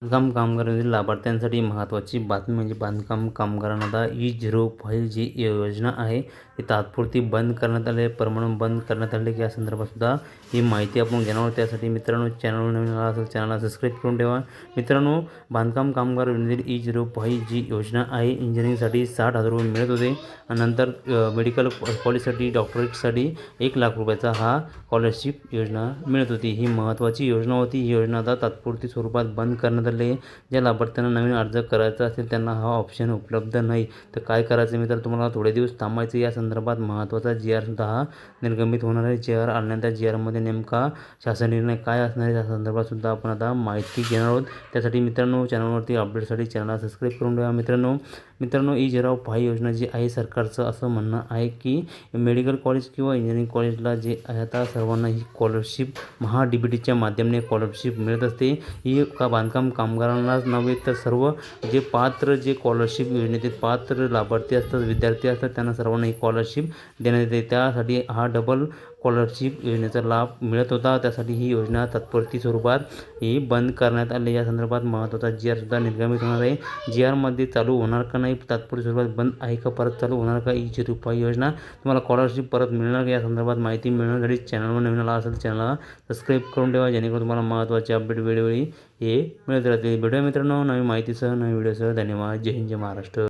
बांधकाम कामगारांतील लाभार्थ्यांसाठी महत्त्वाची बातमी म्हणजे बांधकाम कामगारांना आता E05 जी योजना आहे ती तात्पुरती बंद करण्यात आली आहे, परमनंट बंद करण्यात आली. या संदर्भात सुद्धा ही माहिती आपण घेणार आहोत. त्यासाठी मित्रांनो चॅनलवर नवीन आला असेल चॅनलला सबस्क्राईब करून ठेवा. मित्रांनो, बांधकाम कामगार योजनेतील E05 जी योजना आहे, इंजिनिअरिंगसाठी 60,000 रुपये मिळत होते आणि नंतर मेडिकल कॉलेजसाठी डॉक्टरेटसाठी 1,00,000 रुपयाचा हा स्कॉलरशिप योजना मिळत होती. ही महत्त्वाची योजना होती. ही योजना आता तात्पुरती स्वरूपात बंद करण्यात आली आहे. ज्या लाभार्थ्यांना नवीन अर्ज करायचा असेल त्यांना हा ऑप्शन उपलब्ध नाही. तर काय करायचं मित्र, तुम्हाला थोडे दिवस थांबायचं. या संदर्भात महत्त्वाचा GR सुद्धा हा निर्गमित होणार आहे. GR आल्यानंतर GRमध्ये नेमका शासन निर्णय काय असणार आहे या संदर्भात सुद्धा आपण आता माहिती घेणार आहोत. त्यासाठी मित्रांनो चॅनलवरती अपडेटसाठी चॅनलला सबस्क्राईब करून ठेवा. मित्रांनो E05 योजना जी आहे, सरकारचं असं म्हणणं आहे की मेडिकल कॉलेज किंवा इंजिनिअरिंग कॉलेजला जे आहे आता सर्वांना ही स्कॉलरशिप DBTच्या माध्यमाने स्कॉलरशिप मिळत असते. ही बांधकाम कामगारांनाच नव्हे तर सर्व जे पात्र जे स्कॉलरशिप योजनेतील पात्र लाभार्थी असतात, विद्यार्थी असतात, त्यांना सर्वांना ही स्कॉलरशिप देण्यात येते. त्यासाठी हा डबल स्कॉलरशिप योजनेचा लाभ मिळत होता. त्यासाठी ही योजना तात्पुरती स्वरूपात ही बंद करण्यात आली. या संदर्भात महत्त्वाचा GR सुद्धा निर्गमित होणार आहे. GRमध्ये चालू होणार का नाही, तात्पुरती स्वरूपात बंद आहे का परत चालू होणार का E05 योजना, तुम्हाला स्कॉलरशिप परत मिळणार का, या संदर्भात माहिती मिळण्यासाठी चॅनलवर नवीन आला असेल चॅनलला सबस्क्राईब करून ठेवा, जेणेकरून तुम्हाला महत्त्वाचे अपडेट वेळोवेळी हे मिळत राहतील. भेटूया मित्रांनो नवीन माहितीसह नवीन व्हिडिओसह. धन्यवाद. जय हिंद, जय महाराष्ट्र.